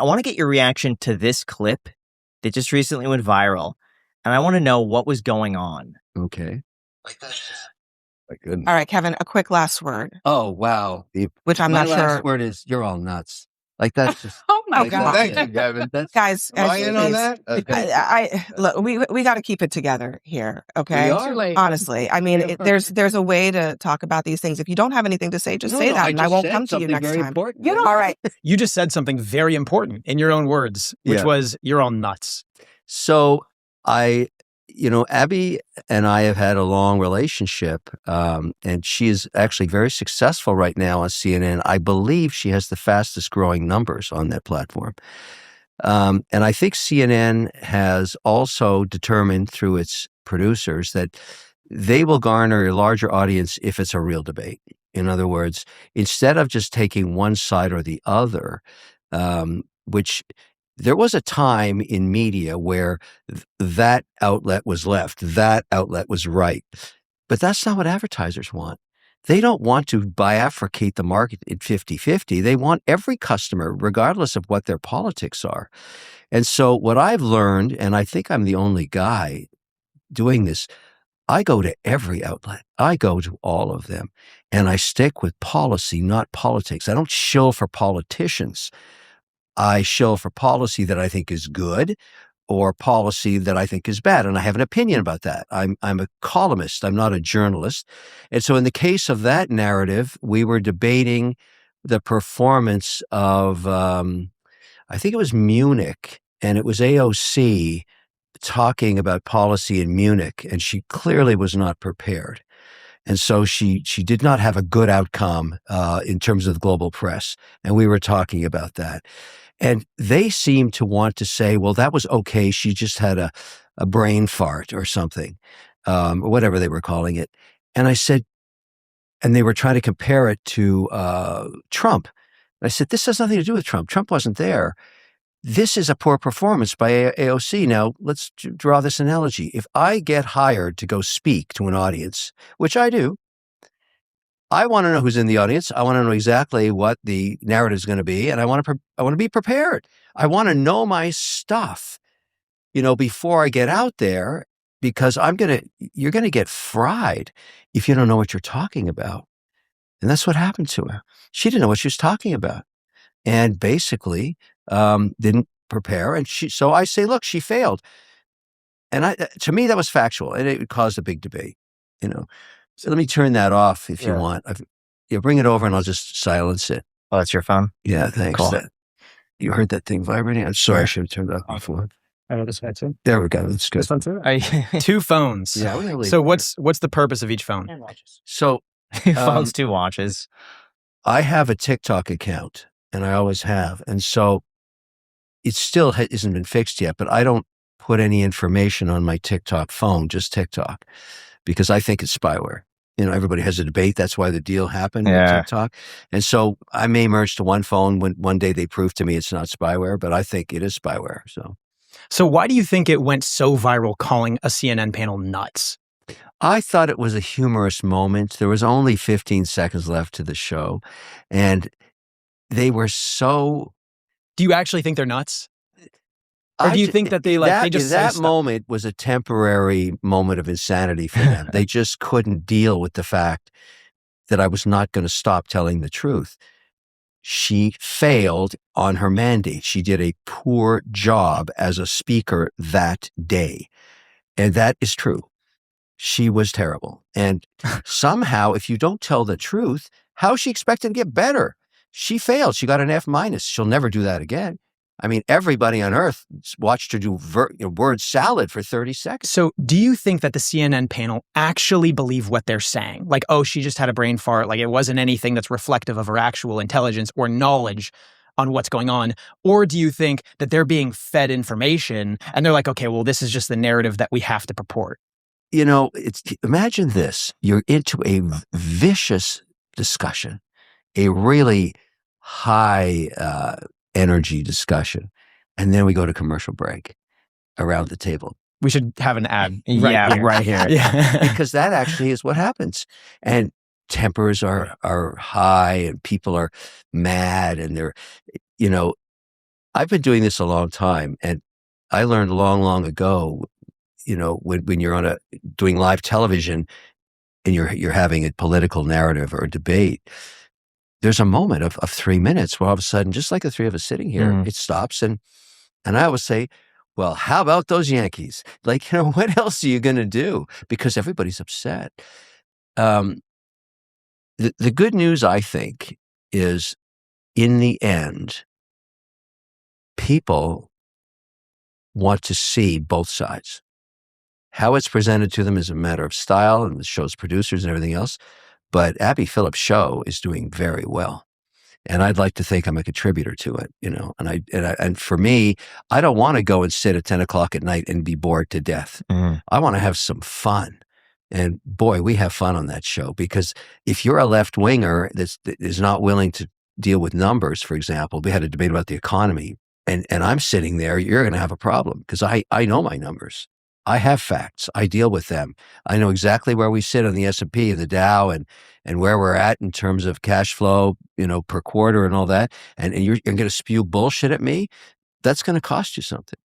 I want to get your reaction to this clip that just recently went viral. And I want to know what was going on. Okay. My goodness. All right, Kevin, a quick last word. Oh, wow. Which I'm My not sure. last word is, you're all nuts. Like, that's just... Oh my like, God. Thank you, Kevin. That's, Guys, am I in on please. that? Okay. I look, we got to keep it together here, okay? We are. Honestly, I mean, there's a way to talk about these things. If you don't have anything to say, just say that, and I won't come to you next time. Important. You know, all right. You just said something very important in your own words, which was, you're all nuts. So Abby and I have had a long relationship, and she is actually very successful right now on CNN. I believe she has the fastest growing numbers on that platform. And I think CNN has also determined through its producers that they will garner a larger audience if it's a real debate. In other words, instead of just taking one side or the other, which there was a time in media where that outlet was left, that outlet was right. But that's not what advertisers want. They don't want to bifurcate the market at 50-50. They want every customer, regardless of what their politics are. And so what I've learned, and I think I'm the only guy doing this, I go to every outlet. I go to all of them. And I stick with policy, not politics. I don't shill for politicians. I shill for policy that I think is good or policy that I think is bad. And I have an opinion about that. I'm a columnist. I'm not a journalist. And so in the case of that narrative, we were debating the performance of, I think it was Munich, and it was AOC talking about policy in Munich, and she clearly was not prepared. And so she did not have a good outcome in terms of the global press. And we were talking about that. And they seemed to want to say, well, that was okay. She just had a brain fart or something, or whatever they were calling it. And I said, and they were trying to compare it to Trump. And I said, this has nothing to do with Trump. Trump wasn't there. This is a poor performance by AOC. Now, let's draw this analogy. If I get hired to go speak to an audience, which I do, I want to know who's in the audience. I want to know exactly what the narrative is going to be, and I want to be prepared. I want to know my stuff, before I get out there, because you're going to get fried if you don't know what you're talking about. And that's what happened to her. She didn't know what she was talking about, and basically didn't prepare. And so I say, look, she failed. And to me, that was factual, and it caused a big debate, So let me turn that off if you want. Bring it over and I'll just silence it. Oh, that's your phone? Yeah, thanks. Cool. You heard that thing vibrating? I'm sorry, I should have turned it off before. This side too. There we go. That's good. This one too? Two phones. Yeah. So what's the purpose of each phone? So phones, 2 watches. I have a TikTok account, and I always have. And so it still hasn't been fixed yet, but I don't put any information on my TikTok phone, just TikTok, because I think it's spyware. Everybody has a debate. That's why the deal happened with TikTok. And so I may merge to one phone when one day they prove to me it's not spyware, but I think it is spyware. So why do you think it went so viral calling a CNN panel nuts? I thought it was a humorous moment. There was only 15 seconds left to the show, and they were so... Do you actually think they're nuts? Or do you think that that moment was a temporary moment of insanity for them? They just couldn't deal with the fact that I was not going to stop telling the truth. She failed on her mandate. She did a poor job as a speaker that day. And that is true. She was terrible. And somehow, if you don't tell the truth, how is she expected to get better? She failed. She got an F-. She'll never do that again. I mean, everybody on earth watched her do word salad for 30 seconds. So do you think that the CNN panel actually believe what they're saying? Like, oh, she just had a brain fart. Like, it wasn't anything that's reflective of her actual intelligence or knowledge on what's going on? Or do you think that they're being fed information and they're like, okay, well, this is just the narrative that we have to purport? Imagine this. You're into a vicious discussion, a really high energy discussion. And then we go to commercial break around the table. We should have an ad right here. Yeah. Because that actually is what happens. And tempers are high and people are mad and they're, I've been doing this a long time, and I learned long, long ago, when you're doing live television and you're having a political narrative or a debate, there's a moment of 3 minutes where all of a sudden, just like the three of us sitting here, it stops. And I always say, well, how about those Yankees? Like, what else are you going to do? Because everybody's upset. The good news, I think, is in the end, people want to see both sides. How it's presented to them is a matter of style and the show's producers and everything else. But Abby Phillips' show is doing very well. And I'd like to think I'm a contributor to it, and for me, I don't want to go and sit at 10 o'clock at night and be bored to death. I want to have some fun. And boy, we have fun on that show, because if you're a left winger that is not willing to deal with numbers, for example, we had a debate about the economy, and I'm sitting there, you're going to have a problem, because I know my numbers. I have facts. I deal with them. I know exactly where we sit on the S&P and the Dow and where we're at in terms of cash flow, per quarter and all that. And you're going to spew bullshit at me? That's going to cost you something.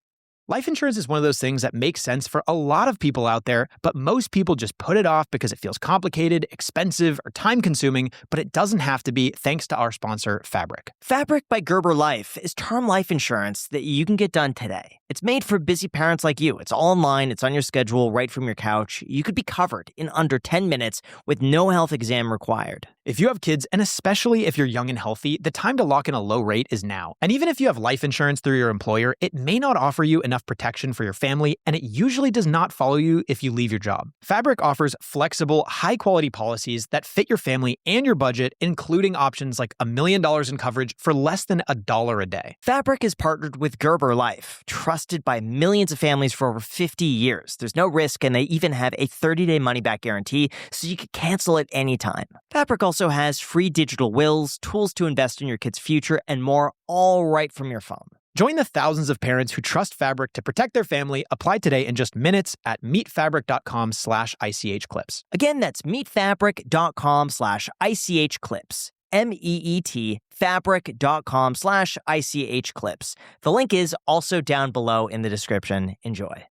Life insurance is one of those things that makes sense for a lot of people out there, but most people just put it off because it feels complicated, expensive, or time-consuming, but it doesn't have to be, thanks to our sponsor, Fabric. Fabric by Gerber Life is term life insurance that you can get done today. It's made for busy parents like you. It's all online, it's on your schedule, right from your couch. You could be covered in under 10 minutes with no health exam required. If you have kids, and especially if you're young and healthy, the time to lock in a low rate is now. And even if you have life insurance through your employer, it may not offer you enough protection for your family, and it usually does not follow you if you leave your job. Fabric offers flexible, high-quality policies that fit your family and your budget, including options like $1 million in coverage for less than $1 a day. Fabric is partnered with Gerber Life, trusted by millions of families for over 50 years. There's no risk, and they even have a 30-day money-back guarantee, so you can cancel at any time. Fabric also has free digital wills, tools to invest in your kid's future, and more, all right from your phone. Join the thousands of parents who trust Fabric to protect their family. Apply today in just minutes at meetfabric.com/ICHclips. Again, that's meetfabric.com/ICHclips. MEET fabric.com/ICHclips. The link is also down below in the description. Enjoy.